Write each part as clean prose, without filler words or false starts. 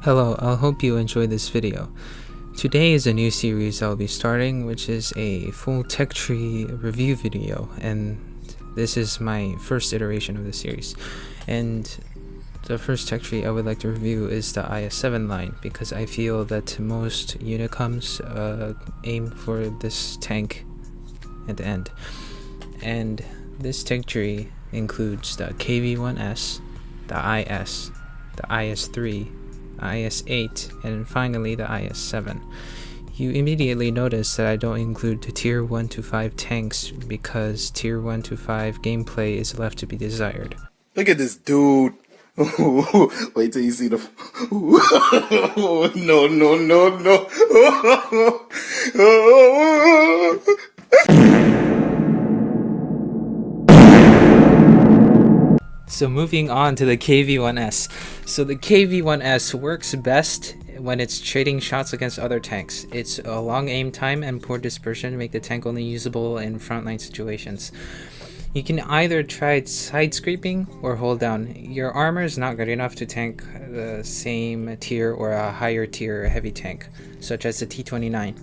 Hello, I hope you enjoyed this video. Today is a new series I'll be starting, which is a full tech tree review video, and this is my first iteration of the series. And the first tech tree I would like to review is the IS-7 line, because I feel that most Unicoms aim for this tank at the end. And this tech tree includes the KV-1S, the IS, the IS-3, IS-8, and finally the IS-7. You immediately notice that I don't include the tier 1 to 5 tanks because tier 1 to 5 gameplay is left to be desired. Look at this dude. Wait till you see the... No, no, no, no. So moving on to the KV-1S. So the KV-1S works best when it's trading shots against other tanks. Its long aim time and poor dispersion make the tank only usable in frontline situations. You can either try side scraping or hold down. Your armor is not good enough to tank the same tier or a higher tier heavy tank, such as the T-29.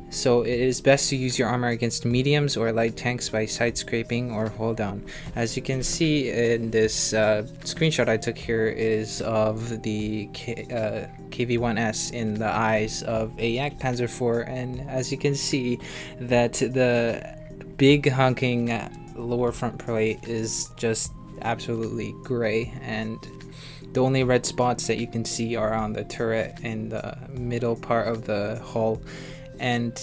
So it is best to use your armor against mediums or light tanks by side scraping or hold down. As you can see in this screenshot I took here is of the KV-1S in the eyes of a Yak Panzer IV, and as you can see that the big honking lower front plate is just absolutely gray, and the only red spots that you can see are on the turret in the middle part of the hull. And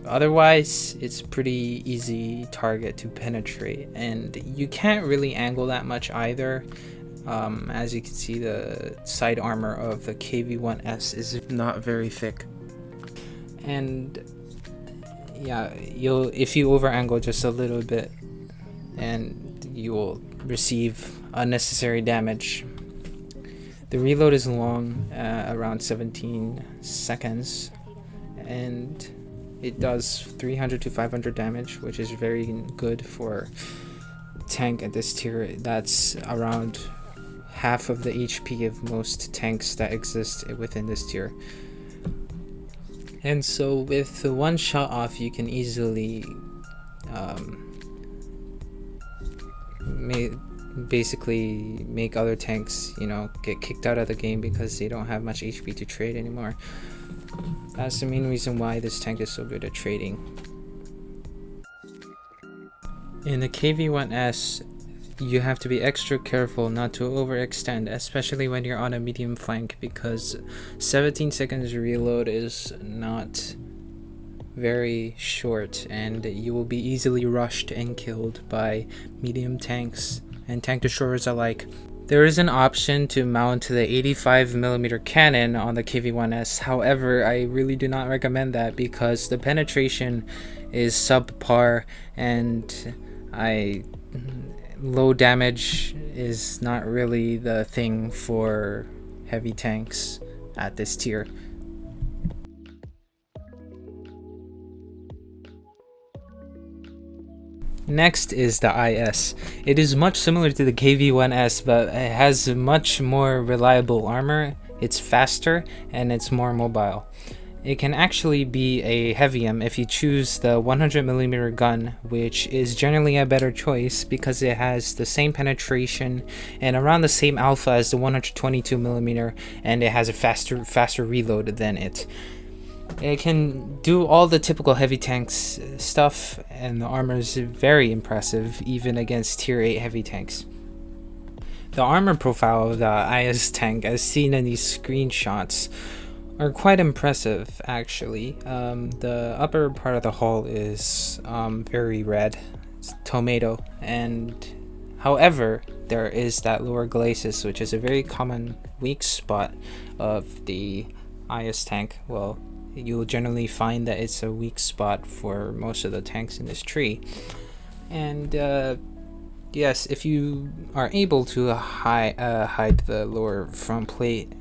otherwise it's pretty easy target to penetrate, and you can't really angle that much either. As you can see, the side armor of the KV-1S is not very thick, and yeah, if you over angle just a little bit and you will receive unnecessary damage. The reload is long, around 17 seconds, and it does 300 to 500 damage, which is very good for tank at this tier. That's around half of the HP of most tanks that exist within this tier. And so with one shot off, you can easily basically make other tanks, get kicked out of the game because they don't have much HP to trade anymore. That's the main reason why this tank is so good at trading. In the KV-1S, you have to be extra careful not to overextend, especially when you're on a medium flank, because 17 seconds reload is not very short, and you will be easily rushed and killed by medium tanks and tank destroyers alike. There is an option to mount the 85mm cannon on the KV-1S, however, I really do not recommend that because the penetration is subpar, and low damage is not really the thing for heavy tanks at this tier. Next is the IS. It is much similar to the KV-1S, but it has much more reliable armor, it's faster, and it's more mobile. It can actually be a heavium if you choose the 100mm gun, which is generally a better choice because it has the same penetration and around the same alpha as the 122mm, and it has a faster reload than it. It can do all the typical heavy tanks stuff, and the armor is very impressive even against tier 8 heavy tanks. The armor profile of the IS tank, as seen in these screenshots, are quite impressive actually. The upper part of the hull is very red, it's tomato, and however there is that lower glacis, which is a very common weak spot of the IS tank. Well, you'll generally find that it's a weak spot for most of the tanks in this tree. And yes, if you are able to hide the lower front plate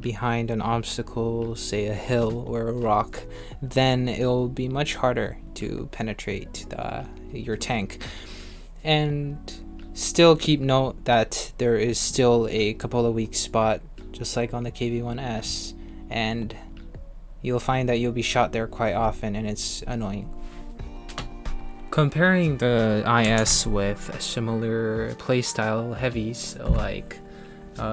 behind an obstacle, say a hill or a rock, then it'll be much harder to penetrate your tank. And still keep note that there is still a couple of weak spots just like on the KV-1S, and you'll find that you'll be shot there quite often, and it's annoying. Comparing the IS with similar playstyle heavies like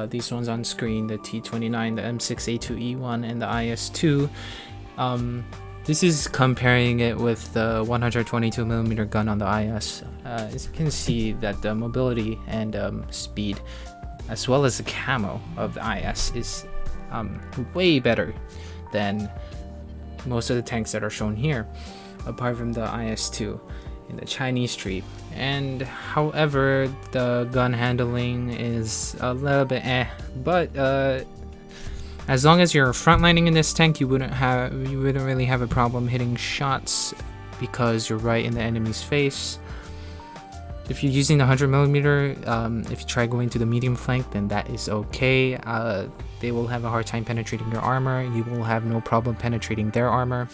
these ones on screen, the T29, the M6A2E1, and the IS-2, this is comparing it with the 122mm gun on the IS. As you can see that the mobility and speed, as well as the camo of the IS, is way better than most of the tanks that are shown here, apart from the IS-2 in the Chinese tree. And however, the gun handling is a little bit but as long as you're frontlining in this tank, you wouldn't really have a problem hitting shots because you're right in the enemy's face. If you're using the 100mm, if you try going to the medium flank, then that is okay. They will have a hard time penetrating your armor. You will have no problem penetrating their armor,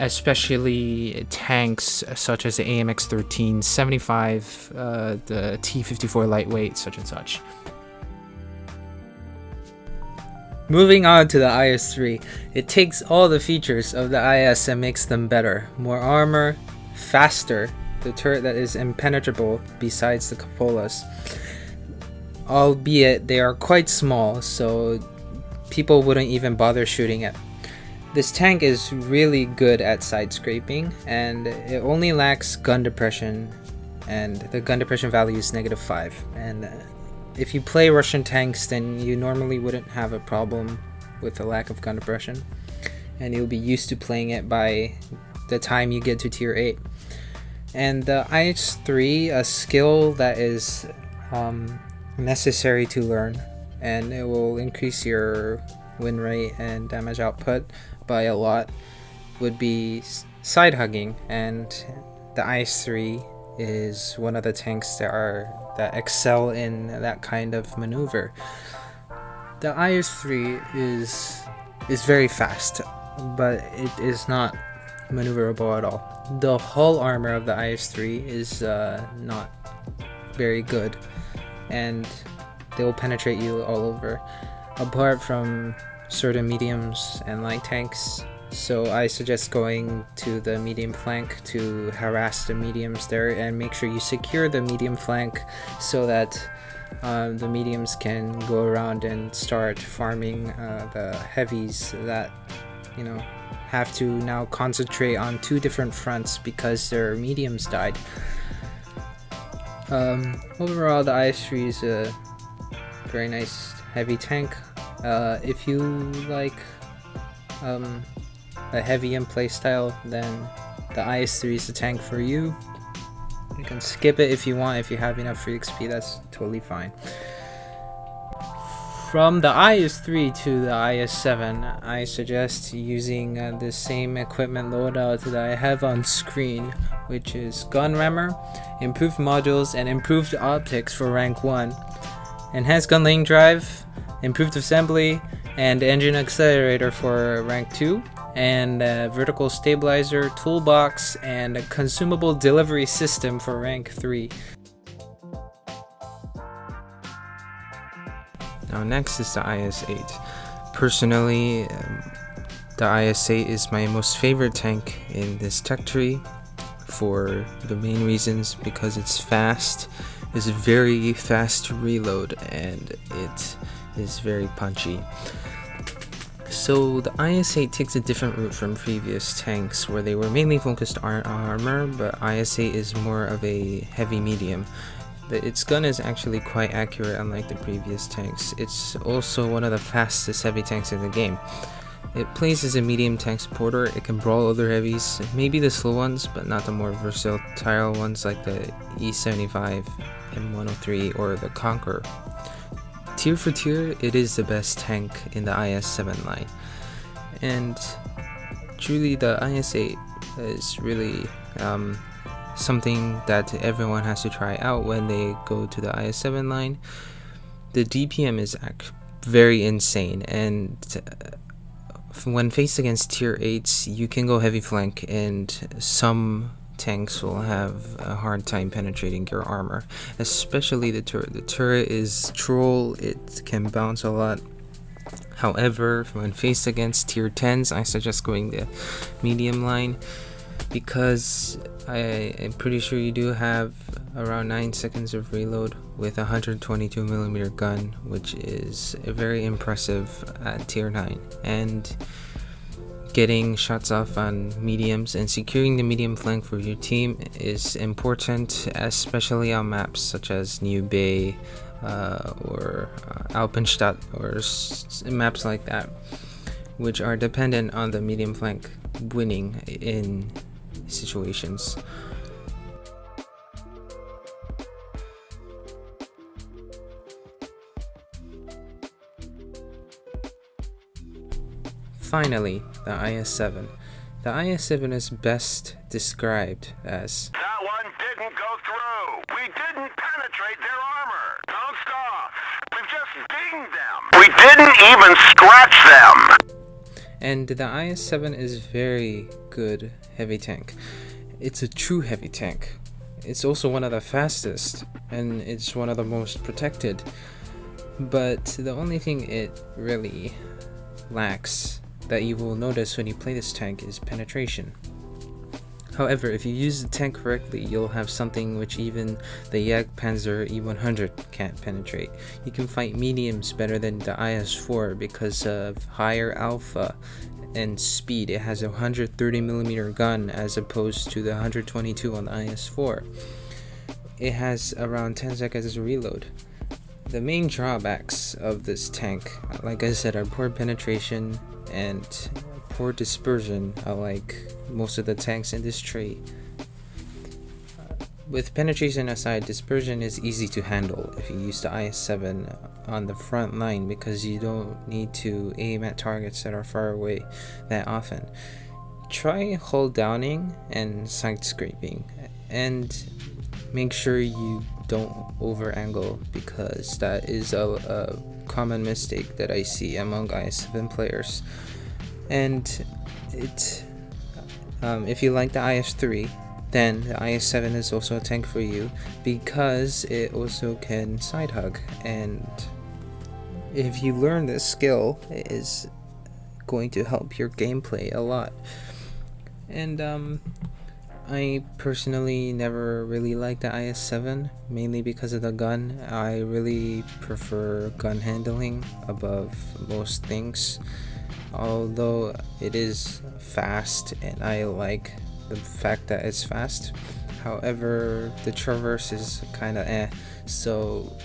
especially tanks such as the AMX-13, 75, the T-54 lightweight, such and such. Moving on to the IS-3, it takes all the features of the IS and makes them better. More armor, faster, the turret that is impenetrable besides the cupolas, albeit they are quite small, so people wouldn't even bother shooting it. This tank is really good at side scraping, and it only lacks gun depression, and the gun depression value is -5. And if you play Russian tanks, then you normally wouldn't have a problem with the lack of gun depression, and you'll be used to playing it by the time you get to tier 8. And the IS-3, a skill that is necessary to learn, and it will increase your win rate and damage output by a lot, would be side hugging, and the IS-3 is one of the tanks that excel in that kind of maneuver. The IS-3 is very fast, but it is not maneuverable at all. The hull armor of the IS-3 is not very good, and they will penetrate you all over, apart from certain mediums and light tanks. So I suggest going to the medium flank to harass the mediums there, and make sure you secure the medium flank so that the mediums can go around and start farming the heavies that, you know, have to now concentrate on 2 different fronts because their mediums died. Overall, the IS-3 is a very nice heavy tank. If you like a heavy in playstyle, then the IS-3 is the tank for you. You can skip it if you want. If you have enough free XP, that's totally fine. From the IS-3 to the IS-7, I suggest using the same equipment loadout that I have on screen, which is gun rammer, improved modules, and improved optics for rank 1, enhanced gun lane drive, improved assembly, and engine accelerator for rank 2, and a vertical stabilizer, toolbox, and a consumable delivery system for rank 3. Now next is the IS-8. Personally, the IS-8 is my most favorite tank in this tech tree for the main reasons, because it's fast, it's very fast to reload, and it is very punchy. So the IS-8 takes a different route from previous tanks where they were mainly focused on armor, but IS-8 is more of a heavy medium. Its gun is actually quite accurate, unlike the previous tanks. It's also one of the fastest heavy tanks in the game. It plays as a medium tank supporter. It can brawl other heavies, maybe the slow ones, but not the more versatile ones like the E75, M103, or the Conqueror. Tier for tier, it is the best tank in the IS-7 line. And truly, the IS-8 is really something that everyone has to try out when they go to the IS-7 line. The DPM is very insane, and when faced against tier 8s, you can go heavy flank, and some tanks will have a hard time penetrating your armor, especially the turret. The turret is troll, it can bounce a lot, However, when faced against tier 10s, I suggest going the medium line, because I am pretty sure you do have around 9 seconds of reload with a 122mm gun, which is very impressive at tier 9. And getting shots off on mediums and securing the medium flank for your team is important, especially on maps such as New Bay or Alpenstadt or maps like that, which are dependent on the medium flank winning in situations. Finally, the IS-7. The IS-7 is best described as, "That one didn't go through. We didn't penetrate their armor. Don't scoff. We've just dinged them. We didn't even scratch them." and the IS-7 is very good heavy tank. It's a true heavy tank. It's also one of the fastest, and it's one of the most protected. But the only thing it really lacks that you will notice when you play this tank is penetration. However, if you use the tank correctly, you'll have something which even the Jagdpanzer E100 can't penetrate. You can fight mediums better than the IS-4 because of higher alpha and speed. It has a 130mm gun as opposed to the 122 on the IS-4. It has around 10 seconds reload. The main drawbacks of this tank, like I said, are poor penetration and poor dispersion, like most of the tanks in this tree. With penetration aside, dispersion is easy to handle if you use the IS-7 on the front line, because you don't need to aim at targets that are far away that often. Try hold downing and side scraping, and make sure you don't over angle, because that is a common mistake that I see among IS-7 players. And if you like the IS-3, then the IS-7 is also a tank for you, because it also can side hug, and if you learn this skill, it is going to help your gameplay a lot. And I personally never really liked the IS-7, mainly because of the gun. I really prefer gun handling above most things, although it is fast and I like the fact that it's fast. However, the traverse is kind of so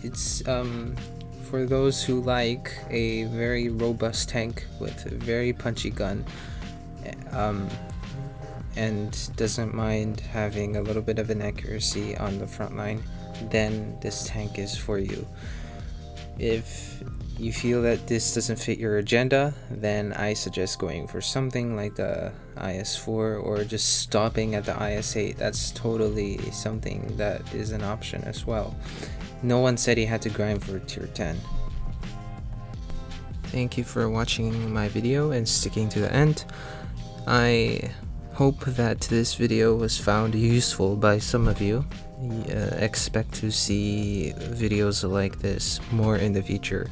it's for those who like a very robust tank with a very punchy gun, and doesn't mind having a little bit of inaccuracy on the front line, then this tank is for you. If you feel that this doesn't fit your agenda, then I suggest going for something like the IS-4 or just stopping at the IS-8. That's totally something that is an option as well. No one said he had to grind for tier 10. Thank you for watching my video and sticking to the end. I hope that this video was found useful by some of you. Expect to see videos like this more in the future.